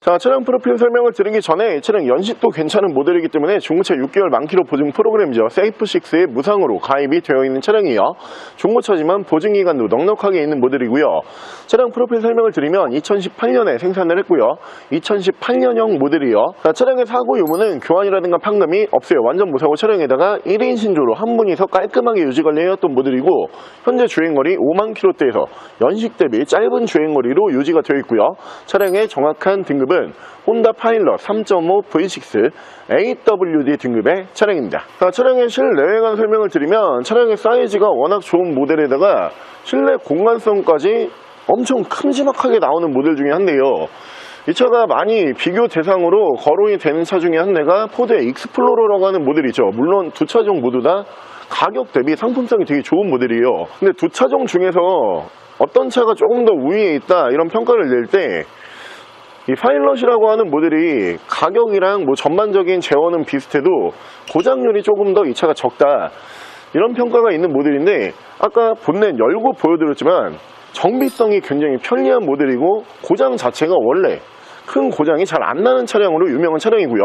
자, 차량 프로필 설명을 드리기 전에 차량 연식도 괜찮은 모델이기 때문에 중고차 6개월 만기로 보증 프로그램이죠. 세이프6에 무상으로 가입이 되어 있는 차량이에요. 중고차지만 보증기간도 넉넉하게 있는 모델이고요. 차량 프로필 설명을 드리면 2018년에 생산을 했고요. 2018년형 모델이요. 자, 차량의 사고 유무는 교환이라든가 판금이 없어요. 완전 무사고 차량에다가 1인 신조로 한 분이서 깔끔하게 유지관리해왔던 모델이고, 현재 주행거리 5만 km대에서 연식 대비 짧은 주행거리로 유지가 되어 있고요. 차량의 정확한 등급은 혼다 파일럿 3.5 V6 AWD 등급의 차량입니다. 자, 차량의 실내외관 설명을 드리면 차량의 사이즈가 워낙 좋은 모델에다가 실내 공간성까지 엄청 큼지막하게 나오는 모델 중에 한 대요. 이 차가 많이 비교 대상으로 거론이 되는 차 중에 한 대가 포드의 익스플로러라고 하는 모델이죠. 물론 두 차종 모두 다 가격 대비 상품성이 되게 좋은 모델이에요. 근데 두 차종 중에서 어떤 차가 조금 더 우위에 있다 이런 평가를 낼 때 이 파일럿이라고 하는 모델이 가격이랑 뭐 전반적인 재원은 비슷해도 고장률이 조금 더 이 차가 적다 이런 평가가 있는 모델인데, 아까 본넷 열고 보여드렸지만 정비성이 굉장히 편리한 모델이고 고장 자체가 원래 큰 고장이 잘 안 나는 차량으로 유명한 차량이고요.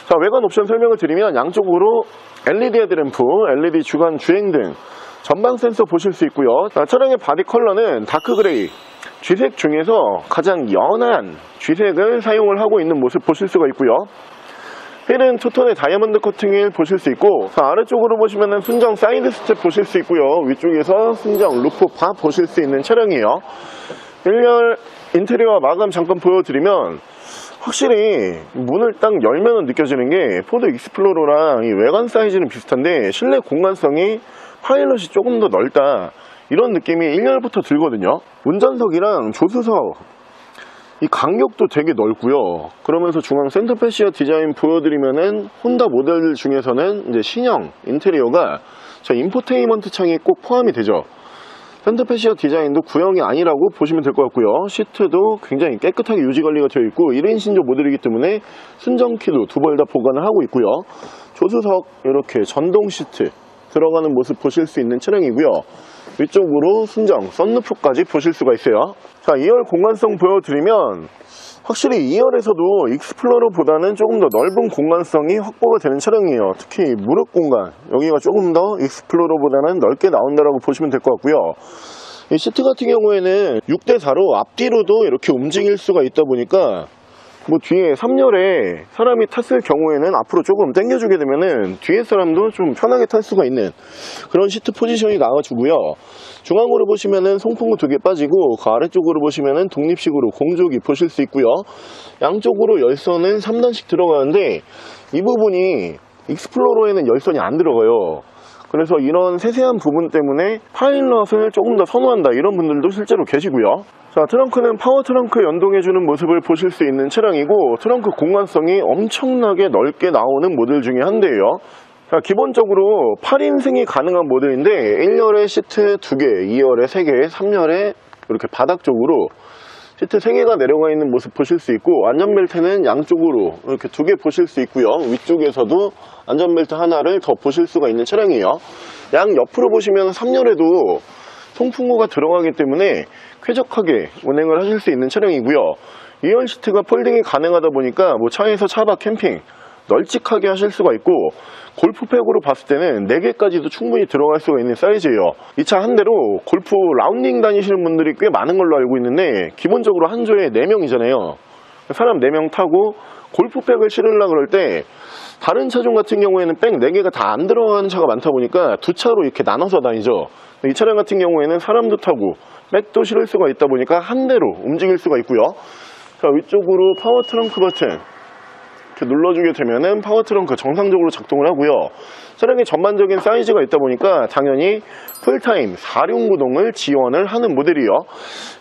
자, 외관 옵션 설명을 드리면 양쪽으로 LED 헤드램프, LED 주간 주행등, 전방 센서 보실 수 있고요. 자, 차량의 바디 컬러는 다크 그레이, 쥐색 중에서 가장 연한 쥐색을 사용을 하고 있는 모습 보실 수가 있고요. 휠은 투톤의 다이아몬드 커팅휠 보실 수 있고, 자, 아래쪽으로 보시면은 순정 사이드 스텝 보실 수 있고요. 위쪽에서 순정 루프 바 보실 수 있는 차량이에요. 1열 인테리어 마감 잠깐 보여드리면 확실히 문을 딱 열면 느껴지는 게 포드 익스플로러랑 이 외관 사이즈는 비슷한데 실내 공간성이 파일럿이 조금 더 넓다 이런 느낌이 1열부터 들거든요. 운전석이랑 조수석 이 간격도 되게 넓고요. 그러면서 중앙 센터 패시아 디자인 보여드리면은 혼다 모델 중에서는 이제 신형 인테리어가 저 인포테인먼트 창이 꼭 포함이 되죠. 센터 패시아 디자인도 구형이 아니라고 보시면 될 것 같고요. 시트도 굉장히 깨끗하게 유지 관리가 되어 있고 1인 신조 모델이기 때문에 순정키도 두 벌 다 보관을 하고 있고요. 조수석 이렇게 전동 시트 들어가는 모습 보실 수 있는 차량이고요. 위쪽으로 순정 썬루프까지 보실 수가 있어요. 자, 2열 공간성 보여드리면 확실히 2열에서도 익스플로러보다는 조금 더 넓은 공간성이 확보가 되는 차량이에요. 특히 무릎 공간, 여기가 조금 더 익스플로러보다는 넓게 나온다라고 보시면 될 것 같고요. 이 시트 같은 경우에는 6대4로 앞뒤로도 이렇게 움직일 수가 있다 보니까 뭐 뒤에 3열에 사람이 탔을 경우에는 앞으로 조금 당겨주게 되면은 뒤에 사람도 좀 편하게 탈 수가 있는 그런 시트 포지션이 나와주고요. 중앙으로 보시면은 송풍구 2개 빠지고 그 아래쪽으로 보시면은 독립식으로 공조기 보실 수 있고요. 양쪽으로 열선은 3단씩 들어가는데 이 부분이 익스플로러에는 열선이 안 들어가요. 그래서 이런 세세한 부분 때문에 파일럿을 조금 더 선호한다 이런 분들도 실제로 계시고요. 자, 트렁크는 파워 트렁크 연동해주는 모습을 보실 수 있는 차량이고 트렁크 공간성이 엄청나게 넓게 나오는 모델 중에 한 대예요. 자, 기본적으로 8인승이 가능한 모델인데 1열에 시트 2개, 2열에 3개, 3열에 이렇게 바닥 쪽으로 시트 3개가 내려가 있는 모습 보실 수 있고 안전벨트는 양쪽으로 이렇게 2개 보실 수 있고요. 위쪽에서도 안전벨트 하나를 더 보실 수가 있는 차량이에요. 양 옆으로 보시면 3열에도 송풍구가 들어가기 때문에 쾌적하게 운행을 하실 수 있는 차량이고요. 2열 시트가 폴딩이 가능하다 보니까 뭐 차에서 차박 캠핑 널찍하게 하실 수가 있고 골프백으로 봤을 때는 4개까지도 충분히 들어갈 수가 있는 사이즈예요. 이 차 한 대로 골프 라운딩 다니시는 분들이 꽤 많은 걸로 알고 있는데 기본적으로 한 조에 4명이잖아요. 사람 4명 타고 골프백을 실으려고 그럴 때 다른 차종 같은 경우에는 백 4개가 다 안 들어가는 차가 많다 보니까 두 차로 이렇게 나눠서 다니죠. 이 차량 같은 경우에는 사람도 타고 백도 실을 수가 있다 보니까 한 대로 움직일 수가 있고요. 자, 위쪽으로 파워 트렁크 버튼 이렇게 눌러주게 되면은 파워 트렁크 정상적으로 작동을 하고요. 차량의 전반적인 사이즈가 있다 보니까 당연히 풀타임 4륜 구동을 지원을 하는 모델이요.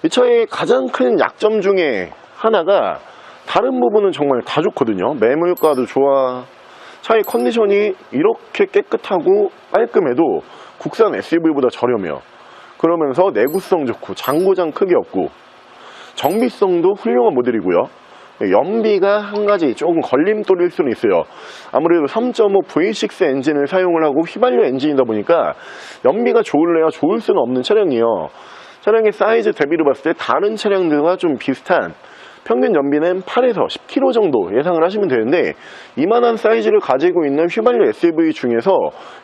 이 차의 가장 큰 약점 중에 하나가 다른 부분은 정말 다 좋거든요. 매물가도 좋아, 차의 컨디션이 이렇게 깨끗하고 깔끔해도 국산 SUV보다 저렴해요. 그러면서 내구성 좋고 장고장 크게 없고 정비성도 훌륭한 모델이고요. 연비가 한 가지 조금 걸림돌일 수는 있어요. 아무래도 3.5 V6 엔진을 사용을 하고 휘발유 엔진이다 보니까 연비가 좋을래야 좋을 수는 없는 차량이에요. 차량의 사이즈 대비로 봤을 때 다른 차량들과 좀 비슷한 평균 연비는 8에서 10km 정도 예상을 하시면 되는데, 이만한 사이즈를 가지고 있는 휘발유 SUV 중에서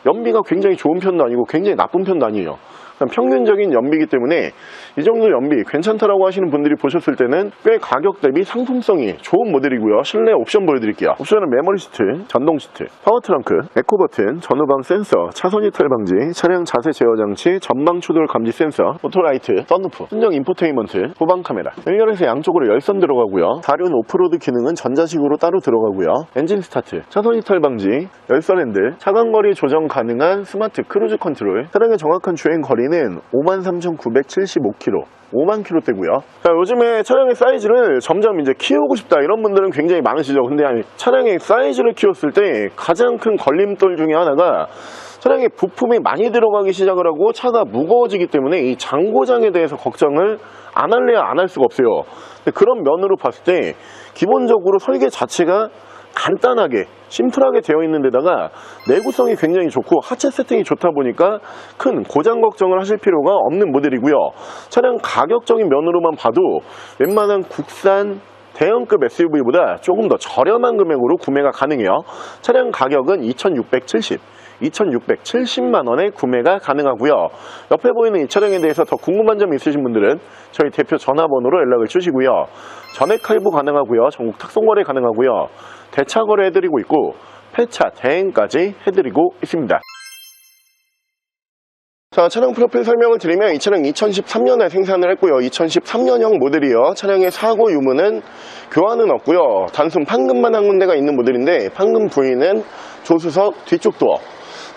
연비가 굉장히 좋은 편도 아니고 굉장히 나쁜 편도 아니에요. 평균적인 연비이기 때문에 이 정도 연비 괜찮다라고 하시는 분들이 보셨을 때는 꽤 가격 대비 상품성이 좋은 모델이고요. 실내 옵션 보여드릴게요. 옵션은 메모리 시트, 전동 시트, 파워 트렁크, 에코 버튼, 전후방 센서, 차선 이탈 방지, 차량 자세 제어 장치, 전방 추돌 감지 센서, 오토라이트, 썬루프, 순정 인포테인먼트, 후방 카메라. 1열에서 양쪽으로 열선 들어가고요. 4륜 오프로드 기능은 전자식으로 따로 들어가고요. 엔진 스타트, 차선 이탈 방지, 열선 핸들, 차간거리 조정 가능한 스마트 크루즈 컨트롤. 차량의 정확한 주행 거리는 53,975km, 5만 km대고요. 자, 요즘에 차량의 사이즈를 점점 이제 키우고 싶다 이런 분들은 굉장히 많으시죠. 근데 차량의 사이즈를 키웠을 때 가장 큰 걸림돌 중에 하나가 차량에 부품이 많이 들어가기 시작을 하고 차가 무거워지기 때문에 이 장고장에 대해서 걱정을 안 할래야 안 할 수가 없어요. 근데 그런 면으로 봤을 때 기본적으로 설계 자체가 간단하게 심플하게 되어 있는 데다가 내구성이 굉장히 좋고 하체 세팅이 좋다 보니까 큰 고장 걱정을 하실 필요가 없는 모델이고요. 차량 가격적인 면으로만 봐도 웬만한 국산 대형급 SUV보다 조금 더 저렴한 금액으로 구매가 가능해요. 차량 가격은 2,670만 원에 구매가 가능하고요. 옆에 보이는 이 차량에 대해서 더 궁금한 점이 있으신 분들은 저희 대표 전화번호로 연락을 주시고요. 전액 할부 가능하고요. 전국 탁송 거래 가능하고요. 대차 거래 해드리고 있고 폐차 대행까지 해드리고 있습니다. 자, 차량 프로필 설명을 드리면 이 차량 2013년에 생산을 했고요. 2013년형 모델이요. 차량의 사고 유무는 교환은 없고요. 단순 판금만 한 군데가 있는 모델인데 판금 부위는 조수석 뒤쪽 도어,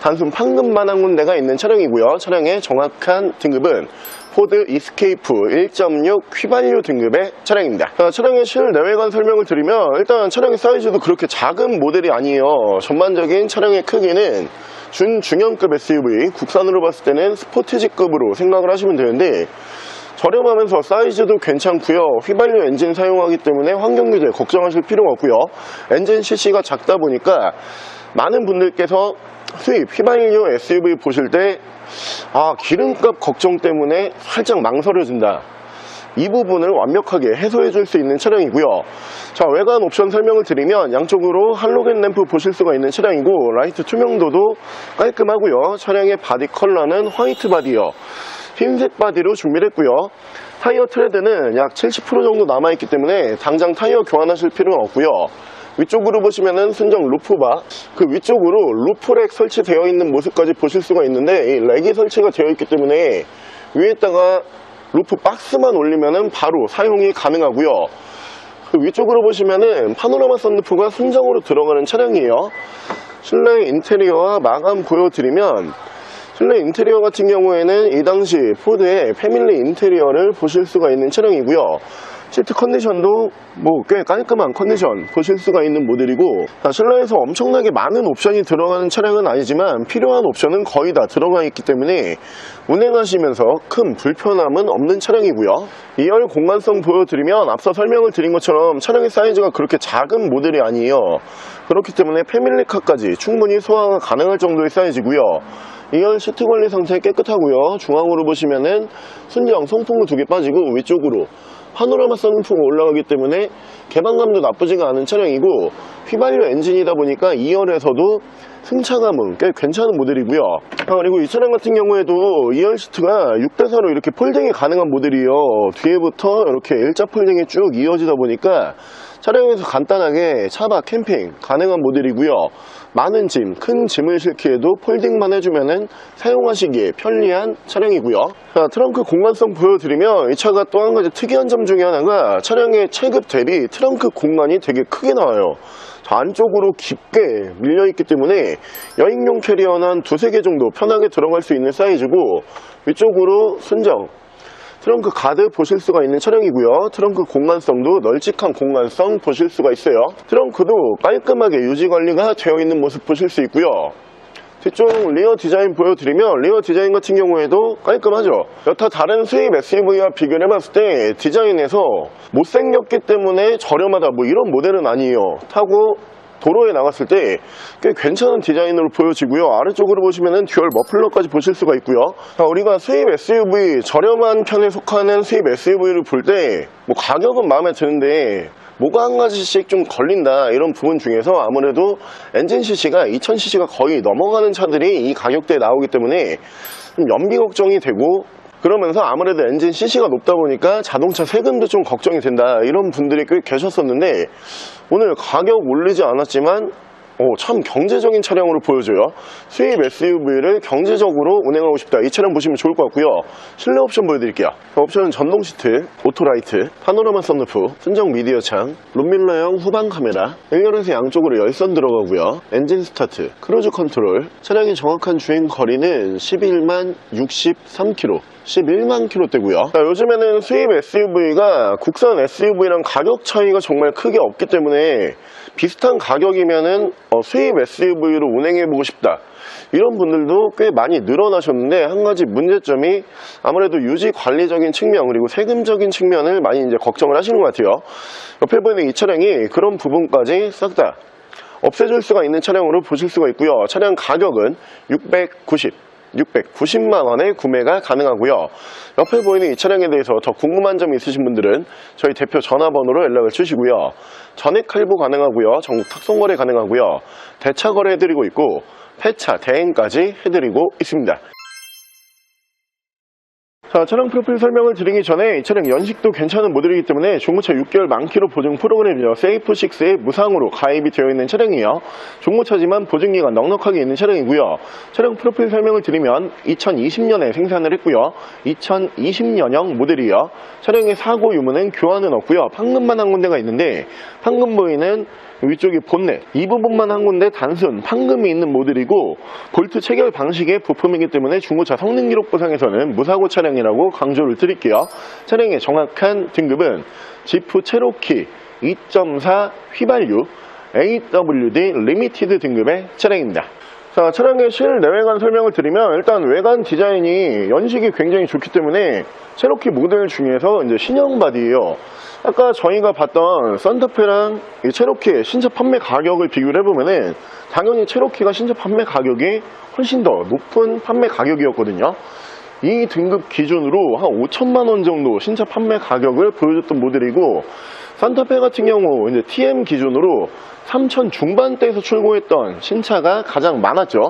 단순 판금만 한 군데가 있는 차량이고요. 차량의 정확한 등급은 포드 이스케이프 1.6 휘발유 등급의 차량입니다. 자, 차량의 실내외관 설명을 드리면 일단 차량의 사이즈도 그렇게 작은 모델이 아니에요. 전반적인 차량의 크기는 준중형급 SUV, 국산으로 봤을 때는 스포티지급으로 생각을 하시면 되는데 저렴하면서 사이즈도 괜찮고요. 휘발유 엔진 사용하기 때문에 환경유지 걱정하실 필요가 없고요. 엔진 CC가 작다 보니까 많은 분들께서 수입 휘발유 SUV 보실 때 기름값 걱정 때문에 살짝 망설여진다, 이 부분을 완벽하게 해소해 줄 수 있는 차량이고요. 자, 외관 옵션 설명을 드리면 양쪽으로 할로겐 램프 보실 수가 있는 차량이고 라이트 투명도도 깔끔하고요. 차량의 바디 컬러는 화이트 바디요. 흰색 바디로 준비를 했고요. 타이어 트레드는 약 70% 정도 남아있기 때문에 당장 타이어 교환하실 필요는 없고요. 위쪽으로 보시면은 순정 루프바, 그 위쪽으로 루프렉 설치되어 있는 모습까지 보실 수가 있는데 이 렉이 설치가 되어 있기 때문에 위에다가 루프 박스만 올리면은 바로 사용이 가능하고요. 그 위쪽으로 보시면은 파노라마 선루프가 순정으로 들어가는 차량이에요. 실내 인테리어와 마감 보여드리면 실내 인테리어 같은 경우에는 이 당시 포드의 패밀리 인테리어를 보실 수가 있는 차량이고요. 시트 컨디션도 꽤 깔끔한 컨디션 보실 수가 있는 모델이고, 실내에서 엄청나게 많은 옵션이 들어가는 차량은 아니지만 필요한 옵션은 거의 다 들어가 있기 때문에 운행하시면서 큰 불편함은 없는 차량이고요. 2열 공간성 보여드리면 앞서 설명을 드린 것처럼 차량의 사이즈가 그렇게 작은 모델이 아니에요. 그렇기 때문에 패밀리카까지 충분히 소화가 가능할 정도의 사이즈고요. 2열 시트 관리 상태 깨끗하고요. 중앙으로 보시면은 순정 송풍구 2개 빠지고 위쪽으로 파노라마 선루프가 올라가기 때문에 개방감도 나쁘지가 않은 차량이고 휘발유 엔진이다 보니까 2열에서도 승차감은 꽤 괜찮은 모델이고요. 그리고 이 차량 같은 경우에도 2열 시트가 6대4로 이렇게 폴딩이 가능한 모델이에요. 뒤에부터 이렇게 일자 폴딩이 쭉 이어지다 보니까 차량에서 간단하게 차박 캠핑 가능한 모델이고요. 많은 짐, 큰 짐을 실기에도 폴딩만 해주면은 사용하시기에 편리한 차량이고요. 자, 트렁크 공간성 보여드리면 이 차가 또 한 가지 특이한 점 중에 하나가 차량의 체급 대비 트렁크 공간이 되게 크게 나와요. 자, 안쪽으로 깊게 밀려있기 때문에 여행용 캐리어는 한 2-3개 정도 편하게 들어갈 수 있는 사이즈고 위쪽으로 순정 트렁크 가드 보실 수가 있는 차량이고요. 트렁크 공간성도 널찍한 공간성 보실 수가 있어요. 트렁크도 깔끔하게 유지관리가 되어 있는 모습 보실 수 있고요. 뒤쪽 리어 디자인 보여드리면 리어 디자인 같은 경우에도 깔끔하죠. 여타 다른 수입 SUV와 비교를 해봤을 때 디자인에서 못생겼기 때문에 저렴하다 이런 모델은 아니에요. 타고 도로에 나갔을 때 꽤 괜찮은 디자인으로 보여지고요. 아래쪽으로 보시면은 듀얼 머플러까지 보실 수가 있고요. 자, 우리가 수입 SUV, 저렴한 편에 속하는 수입 SUV를 볼 때 뭐 가격은 마음에 드는데 뭐가 한 가지씩 좀 걸린다 이런 부분 중에서 아무래도 엔진 CC가 2000cc가 거의 넘어가는 차들이 이 가격대에 나오기 때문에 좀 연비 걱정이 되고, 그러면서 아무래도 엔진 CC가 높다 보니까 자동차 세금도 좀 걱정이 된다 이런 분들이 꽤 계셨었는데, 오늘 가격 올리지 않았지만 참 경제적인 차량으로 보여줘요. 수입 SUV를 경제적으로 운행하고 싶다, 이 차량 보시면 좋을 것 같고요. 실내 옵션 보여드릴게요. 옵션은 전동 시트, 오토라이트, 파노라마 썬루프, 순정 미디어 창, 룸밀러형 후방 카메라, 1열에서 양쪽으로 열선 들어가고요. 엔진 스타트, 크루즈 컨트롤. 차량의 정확한 주행 거리는 11만 63km 11만 km대고요. 요즘에는 수입 SUV가 국산 SUV랑 가격 차이가 정말 크게 없기 때문에 비슷한 가격이면은 수입 SUV로 운행해보고 싶다, 이런 분들도 꽤 많이 늘어나셨는데, 한 가지 문제점이 아무래도 유지 관리적인 측면 그리고 세금적인 측면을 많이 이제 걱정을 하시는 것 같아요. 옆에 보이는 이 차량이 그런 부분까지 싹 다 없애줄 수가 있는 차량으로 보실 수가 있고요. 차량 가격은 690만 원에 구매가 가능하고요. 옆에 보이는 이 차량에 대해서 더 궁금한 점이 있으신 분들은 저희 대표 전화번호로 연락을 주시고요. 전액 할부 가능하고요. 전국 탁송거래 가능하고요. 대차 거래해드리고 있고 폐차 대행까지 해드리고 있습니다. 자, 차량 프로필 설명을 드리기 전에 이 차량 연식도 괜찮은 모델이기 때문에 중고차 6개월 만키로 보증 프로그램이죠. 세이프6에 무상으로 가입이 되어 있는 차량이에요. 중고차지만 보증기간 넉넉하게 있는 차량이고요. 차량 프로필 설명을 드리면 2020년에 생산을 했고요. 2020년형 모델이에요. 차량의 사고 유무는 교환은 없고요. 판금만 한 군데가 있는데, 판금 부위는 위쪽이 본넷, 이 부분만 한 군데 단순 판금이 있는 모델이고, 볼트 체결 방식의 부품이기 때문에 중고차 성능기록 보상에서는 무사고 차량이라고 강조를 드릴게요. 차량의 정확한 등급은 지프 체로키 2.4 휘발유 AWD 리미티드 등급의 차량입니다. 자, 차량의 실내외관 설명을 드리면, 일단 외관 디자인이 연식이 굉장히 좋기 때문에 체로키 모델 중에서 이제 신형 바디예요. 아까 저희가 봤던 산타페랑 이 체로키의 신차 판매 가격을 비교를 해보면은 당연히 체로키가 신차 판매 가격이 훨씬 더 높은 판매 가격이었거든요. 이 등급 기준으로 한 5천만 원 정도 신차 판매 가격을 보여줬던 모델이고, 산타페 같은 경우 이제 TM 기준으로 3천 중반대에서 출고했던 신차가 가장 많았죠.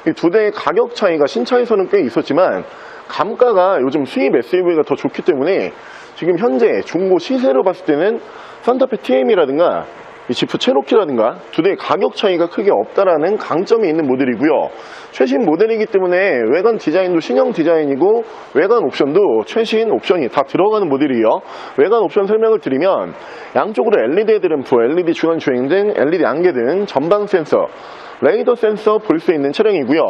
이 두 대의 가격 차이가 신차에서는 꽤 있었지만 감가가 요즘 수입 SUV가 더 좋기 때문에 지금 현재 중고 시세로 봤을 때는 산타페 TM이라든가 이 지프 체로키라든가 두 대의 가격 차이가 크게 없다라는 강점이 있는 모델이고요. 최신 모델이기 때문에 외관 디자인도 신형 디자인이고 외관 옵션도 최신 옵션이 다 들어가는 모델이에요. 외관 옵션 설명을 드리면, 양쪽으로 LED 헤드램프, LED 중앙 주행등, LED 안개 등 전방 센서, 레이더 센서 볼 수 있는 차량이고요.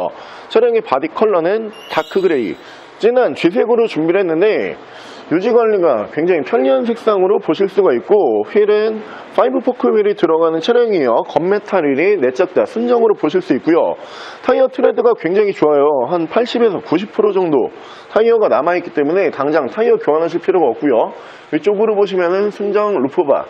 차량의 바디 컬러는 다크 그레이, 진한 쥐색으로 준비를 했는데 유지관리가 굉장히 편리한 색상으로 보실 수가 있고, 휠은 5포크 휠이 들어가는 차량이에요. 건메탈 휠이 내짝 다 순정으로 보실 수 있고요. 타이어 트레드가 굉장히 좋아요. 한 80에서 90% 정도 타이어가 남아있기 때문에 당장 타이어 교환하실 필요가 없고요. 위쪽으로 보시면은 순정 루프바,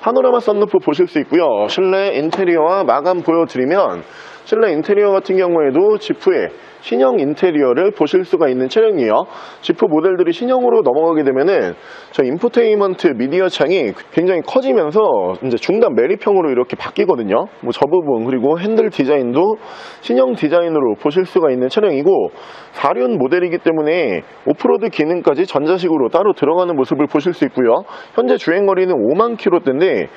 파노라마 썬루프 보실 수 있고요. 실내 인테리어와 마감 보여드리면, 실내 인테리어 같은 경우에도 지프의 신형 인테리어를 보실 수가 있는 차량이에요. 지프 모델들이 신형으로 넘어가게 되면은 저 인포테인먼트 미디어 창이 굉장히 커지면서 이제 중단 매립형으로 이렇게 바뀌거든요. 뭐 저 부분, 그리고 핸들 디자인도 신형 디자인으로 보실 수가 있는 차량이고, 4륜 모델이기 때문에 오프로드 기능까지 전자식으로 따로 들어가는 모습을 보실 수 있고요. 현재 주행거리는 5만 km대인데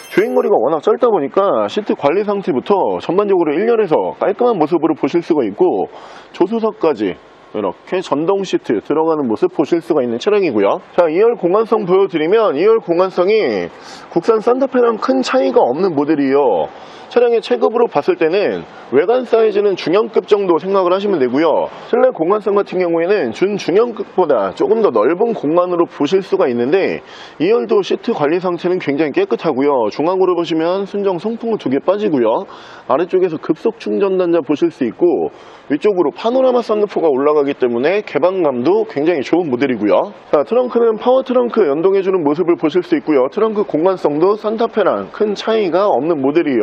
주행거리가 워낙 짧다 보니까 시트 관리 상태부터 전반적으로 1열에서 깔끔한 모습으로 보실 수가 있고, 조수석까지 이렇게 전동 시트 들어가는 모습 보실 수가 있는 차량이고요. 자, 2열 공간성 보여드리면, 2열 공간성이 국산 산타페랑 큰 차이가 없는 모델이에요. 차량의 체급으로 봤을 때는 외관 사이즈는 중형급 정도 생각을 하시면 되고요. 실내 공간성 같은 경우에는 준중형급보다 조금 더 넓은 공간으로 보실 수가 있는데, 2열도 시트 관리 상태는 굉장히 깨끗하고요. 중앙으로 보시면 순정 송풍구 2개 빠지고요. 아래쪽에서 급속 충전 단자 보실 수 있고, 위쪽으로 파노라마 썬루프가 올라가기 때문에 개방감도 굉장히 좋은 모델이고요. 자, 트렁크는 파워 트렁크 연동해주는 모습을 보실 수 있고요. 트렁크 공간성도 산타페랑 큰 차이가 없는 모델이에요.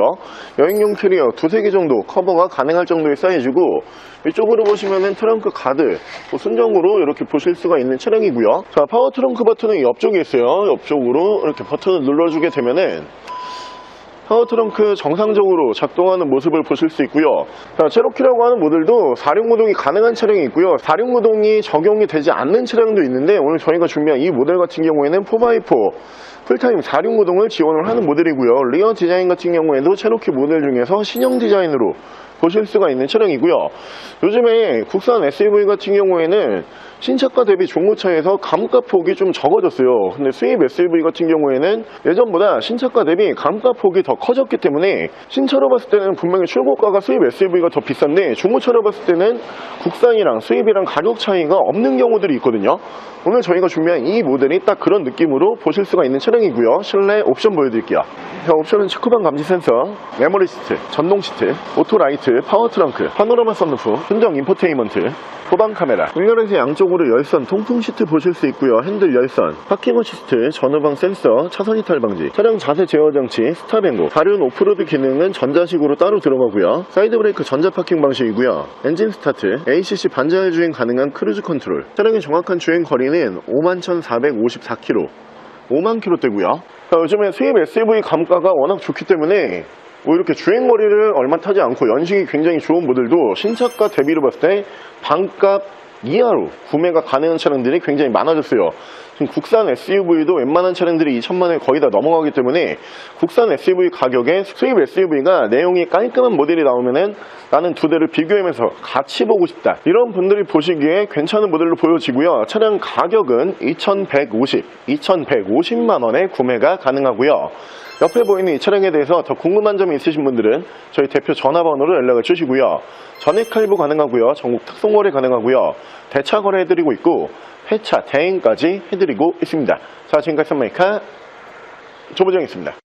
여행용 캐리어 두세 개 정도 커버가 가능할 정도의 사이즈고, 이쪽으로 보시면은 트렁크 가드, 순정으로 이렇게 보실 수가 있는 차량이고요. 자, 파워 트렁크 버튼은 옆쪽에 있어요. 옆쪽으로 이렇게 버튼을 눌러주게 되면은 파워 트렁크 정상적으로 작동하는 모습을 보실 수 있고요. 자, 체로키라고 하는 모델도 4륜구동이 가능한 차량이 있고요. 4륜구동이 적용이 되지 않는 차량도 있는데, 오늘 저희가 준비한 이 모델 같은 경우에는 4x4 풀타임 4륜구동을 지원을 하는 모델이고요. 리어 디자인 같은 경우에도 체로키 모델 중에서 신형 디자인으로 보실 수가 있는 차량이고요. 요즘에 국산 SUV 같은 경우에는 신차가 대비 중고차에서 감가폭이 좀 적어졌어요. 근데 수입 SUV 같은 경우에는 예전보다 신차가 대비 감가폭이 더 커졌기 때문에 신차로 봤을 때는 분명히 출고가가 수입 SUV가 더 비싼데, 중고차로 봤을 때는 국산이랑 수입이랑 가격 차이가 없는 경우들이 있거든요. 오늘 저희가 준비한 이 모델이 딱 그런 느낌으로 보실 수가 있는 차량이고요. 실내 옵션 보여드릴게요. 자, 옵션은 체크반 감지 센서, 메모리 시트, 전동 시트, 오토 라이트, 파워 트렁크, 파노라마 썬루프, 순정 인포테인먼트, 후방 카메라, 일렬에서 양쪽으로 열선, 통풍 시트 보실 수 있고요. 핸들 열선, 파킹 어시스트, 전후방 센서, 차선 이탈 방지, 차량 자세 제어 장치, 스탑 앤고, 4륜 오프로드 기능은 전자식으로 따로 들어가고요. 사이드 브레이크 전자 파킹 방식이고요. 엔진 스타트, ACC 반자율 주행 가능한 크루즈 컨트롤, 차량의 정확한 주행 거리는 51,454km, 5만 km대고요. 요즘에 수입 SUV 감가가 워낙 좋기 때문에 뭐 이렇게 주행거리를 얼마 타지 않고 연식이 굉장히 좋은 모델도 신차가 대비로 봤을 때 반값 이하로 구매가 가능한 차량들이 굉장히 많아졌어요. 지금 국산 SUV도 웬만한 차량들이 2천만원에 거의 다 넘어가기 때문에 국산 SUV 가격에 수입 SUV가 내용이 깔끔한 모델이 나오면은 나는 두 대를 비교하면서 같이 보고 싶다, 이런 분들이 보시기에 괜찮은 모델로 보여지고요. 차량 가격은 2,150만원에 구매가 가능하고요. 옆에 보이는 이 차량에 대해서 더 궁금한 점이 있으신 분들은 저희 대표 전화번호로 연락을 주시고요. 전액 할부 가능하고요. 전국 특송 거래 가능하고요. 대차 거래 해드리고 있고 폐차 대행까지 해드리고 있습니다. 자, 지금까지 썬마이카 조보정이었습니다.